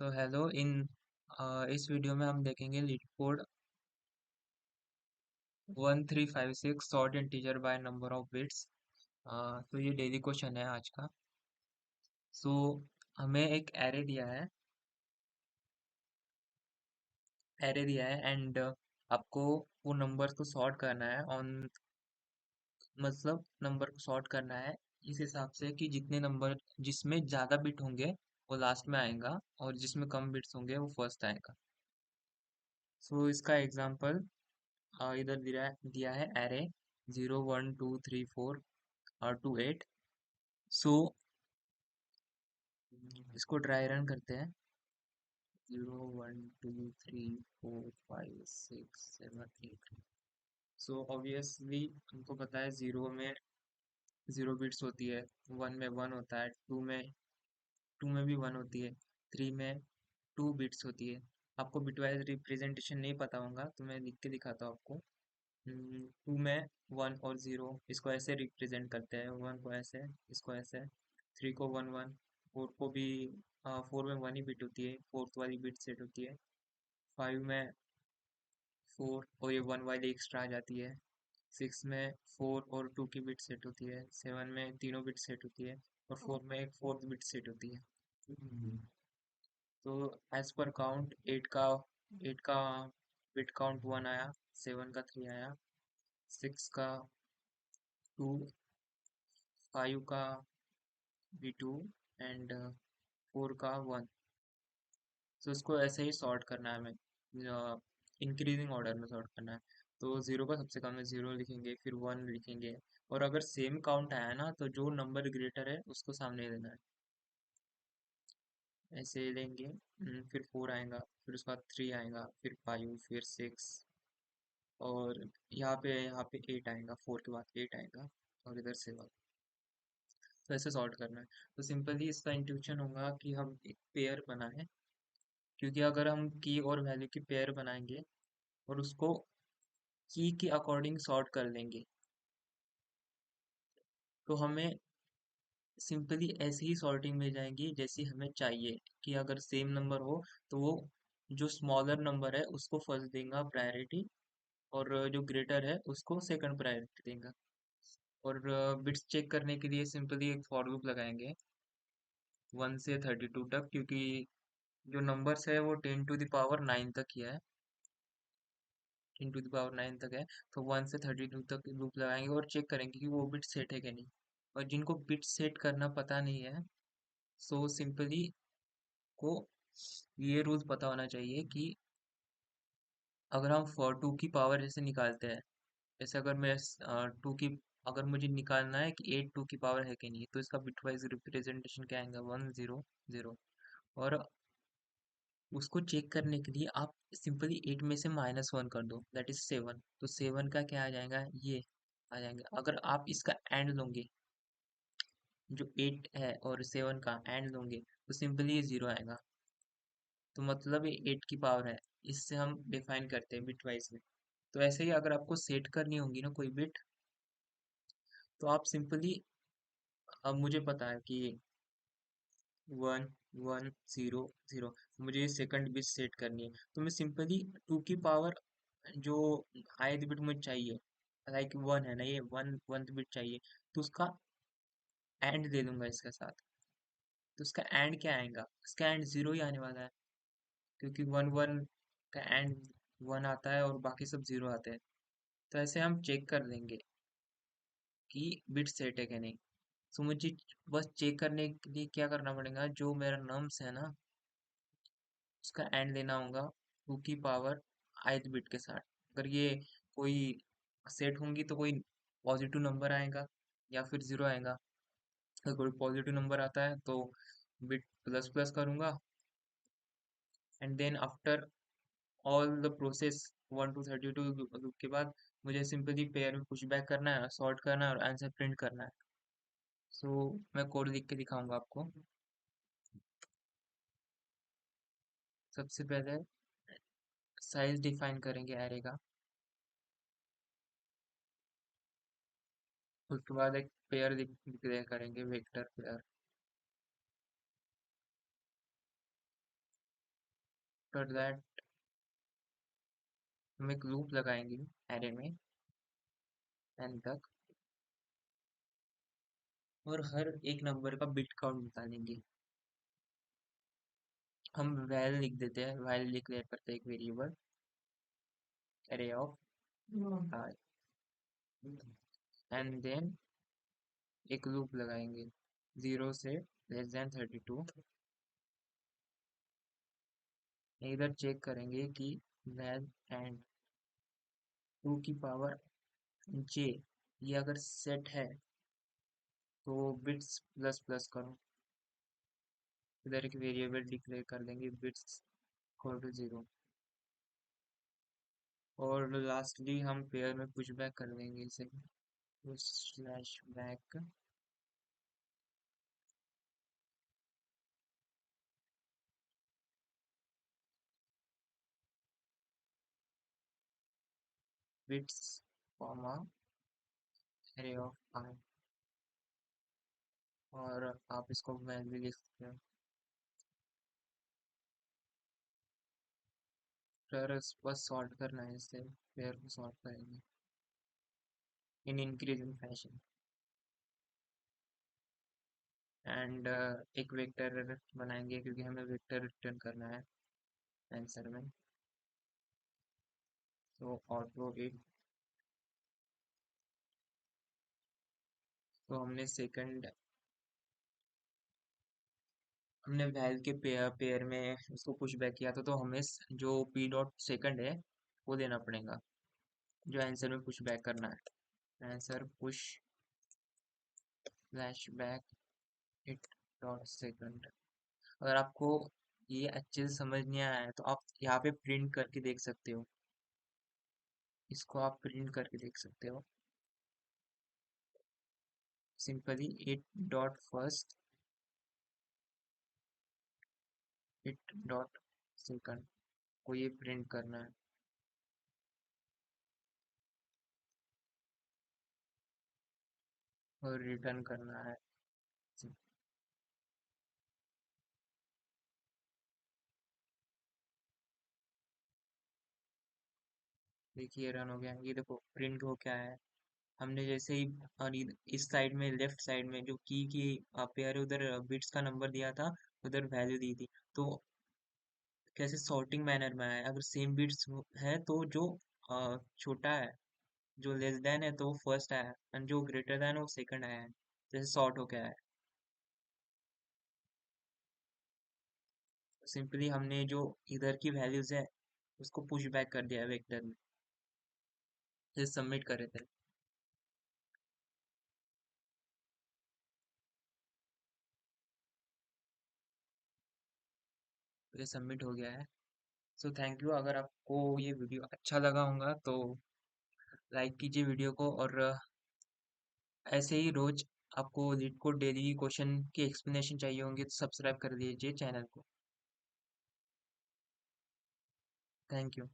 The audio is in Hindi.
सो हेलो इस वीडियो में हम देखेंगे leet code 1356 sort integer by number of bits. तो ये डेली क्वेश्चन है आज का। सो हमें एक एरे दिया है एंड आपको वो नंबर को सॉर्ट करना है ऑन मतलब नंबर को सॉर्ट करना है इस हिसाब से कि जितने नंबर जिसमें ज्यादा बिट होंगे वो लास्ट में आएगा और जिसमें कम बिट्स होंगे वो फर्स्ट आएगा। सो इसका एग्जांपल इधर दिया है एरे 0 1 2 3 4 और 2 8। सो इसको ड्राई रन करते हैं। 0 1 2 3 4 5 6 7 8। सो ऑब्वियसली हमको पता है जीरो में जीरो बिट्स होती है, वन में वन होता है, टू में भी वन होती है, थ्री में टू बिट्स होती है। आपको बिटवाइज रिप्रेजेंटेशन नहीं पता होगा तो मैं लिख के दिखाता हूँ आपको। टू में वन और जीरो इसको ऐसे रिप्रेजेंट करते हैं, वन को ऐसे, इसको ऐसे, थ्री को वन वन, फोर को भी फोर में वन ही बिट होती है, फोर्थ वाली बिट सेट होती है। फाइव में फोर और ये वन वाली एक्स्ट्रा आ जाती है। सिक्स में फोर और टू की बिट सेट होती है। सेवन में तीनों बिट सेट होती है और फोर में एक फोर्थ बिट सेट होती है। तो एज पर काउंट एट का बिट काउंट वन आया, सेवन का थ्री आया, सिक्स का टू, फाइव का भी टू एंड फोर का वन। तो इसको ऐसे ही सॉर्ट करना है हमें, इंक्रीजिंग ऑर्डर में सॉर्ट करना है। तो जीरो का सबसे कम में जीरो लिखेंगे, फिर वन लिखेंगे, और अगर सेम काउंट आया ना तो जो नंबर ग्रेटर है उसको सामने देना है। ऐसे लेंगे। फिर फोर आएगा, फिर उसके बाद थ्री आएगा, फिर फाइव, फिर सिक्स, और यहाँ पे एट आएगा, फोर के बाद एट आएगा, और इधर सेवन। तो ऐसे सॉर्ट करना है। तो सिंपली इसका इंट्यूशन होगा कि हम एक पेयर बनाएं, क्योंकि अगर हम की और वैल्यू की पेयर बनाएंगे और उसको की के अकॉर्डिंग सॉर्ट कर लेंगे तो हमें सिंपली ऐसी ही सॉर्टिंग मिल जाएगी जैसी हमें चाहिए। कि अगर सेम नंबर हो तो वो जो स्मॉलर नंबर है उसको फर्स्ट देगा प्रायोरिटी, और जो ग्रेटर है उसको सेकंड प्रायोरिटी देगा। और बिट्स चेक करने के लिए सिंपली एक फॉर लूप लगाएंगे 1 से 32 तक, क्योंकि जो नंबर्स है वो 10 टू द पावर 9 तक ही है, 10 टू द पावर 9 तक है। तो 1 से 32 तक लूप लगाएंगे और चेक करेंगे कि वो बिट सेट है कि नहीं। और जिनको बिट सेट करना पता नहीं है, सो सिंपली को ये रूल पता होना चाहिए कि अगर हम फॉर टू की पावर जैसे निकालते हैं, जैसे अगर मैं टू की अगर मुझे निकालना है कि एट टू की पावर है कि नहीं, तो इसका बिटवाइज रिप्रेजेंटेशन क्या आएगा, 1 0 0। और उसको चेक करने के लिए आप सिंपली एट में से -1 कर दो, दैट इज सेवन। तो सेवन का क्या आ जाएगा, ये आ जाएगा। अगर आप इसका एंड लोगे, जो एट है और सेवन का एंड लोगे, तो सिंपली ये जीरो आएगा। तो मतलब ये एट की पावर है। इससे हम डिफाइन करते हैं बिट वाइज में। तो ऐसे ही अगर आपको सेट करनी होगी ना कोई बिट, तो आप सिंपली, अब मुझे पता है कि 1 1 0 0, मुझे सेकंड बिट सेट करनी है, तो मैं सिंपली टू की पावर जो ith बिट मुझे चाहिए, लाइक वन है ना, ये वन वन बिट चाहिए, तो उसका एंड दे दूंगा इसके साथ। तो उसका एंड क्या आएगा, इसका एंड जीरो ही आने वाला है, क्योंकि वन वन का एंड वन आता है और बाकी सब जीरो आते हैं। तो ऐसे हम चेक कर लेंगे कि बिट सेट है कि नहीं। तो मुझे बस चेक करने के लिए क्या करना पड़ेगा, जो मेरा नम्स है ना उसका एंड लेना होगा टू की पावर ith बिट के साथ। अगर ये कोई सेट होंगी तो कोई पॉजिटिव नंबर आएगा या फिर जीरो आएगा। अगर कोई पॉजिटिव नंबर आता है तो बिट प्लस प्लस करूंगा, and then after all the process 1 to 32 loop के बाद मुझे सिंपली पेयर में पुश बैक करना है, सॉर्ट करना है और आंसर प्रिंट करना है। सो मैं कोड लिख के दिखाऊंगा आपको। सबसे पहले साइज डिफाइन करेंगे एरे का, उसके बाद एक पेयर डिक्लेयर करेंगे, वेक्टर पेयर। आफ्टर दैट हम एक लूप लगाएंगे एरे में एन तक, और हर एक नंबर का बिट काउंट निकालेंगे। हम वैल लिख देते हैं, वैल डिक्लेयर करते हैं एक variable array of I, and then एक लूप लगाएंगे 0 से <32। इधर चेक करेंगे कि वैल एंड 2 की पावर j ये अगर सेट है तो बिट्स प्लस प्लस करो। इधर एक वेरिएबल डिक्लेयर कर देंगे बिट्स इक्वल टू 0, और लास्टली हम पेयर में पुश बैक कर देंगे इसे, slash back bits comma array of I, और आप इसको वैल्यू लिख सकते हो। फिर इस पर सॉर्ट करना है, इससे पेयर को सॉर्ट करेंगे इन इंक्रीजिंग फैशन, एंड एक वेक्टर बनाएंगे क्योंकि हमें वेक्टर रिटर्न करना है आंसर में। तो ऑटो इट, तो हमने वैल के पेयर में उसको पुश बैक किया था, तो हमें जो पी डॉट सेकंड है वो देना पड़ेगा जो आंसर में पुश बैक करना है। Answer push flash back it dot second. अगर आपको ये अच्छे से समझ नहीं आया है तो आप यहाँ पे प्रिंट करके देख सकते हो, इसको आप प्रिंट करके देख सकते हो। Simply it dot first it dot second को ये प्रिंट करना है और रिटर्न करना है। देखिए रन हो गया, ये देखो प्रिंट हो क्या है। हमने जैसे ही और इस साइड में लेफ्ट साइड में जो की पेयर है उधर बिट्स का नंबर दिया था, उधर वैल्यू दी थी, तो कैसे सॉर्टिंग मैनर में आया है। अगर सेम बिट्स है तो जो छोटा है, जो लेस देन है तो वो फर्स्ट आया है, एंड जो ग्रेटर देन है वो सेकंड आया है, जैसे सॉर्ट हो गया है। सिंपली हमने जो इधर की वैल्यूज है उसको पुश बैक कर दिया है वेक्टर में, जैसे सबमिट कर रहे थे। तो ये सबमिट हो गया है। So thank you. अगर आपको ये वीडियो अच्छा लगा होगा तो लाइक कीजिए वीडियो को, और ऐसे ही रोज आपको लीड कोड डेली क्वेश्चन की एक्सप्लेनेशन चाहिए होंगे तो सब्सक्राइब कर दीजिए चैनल को। Thank you.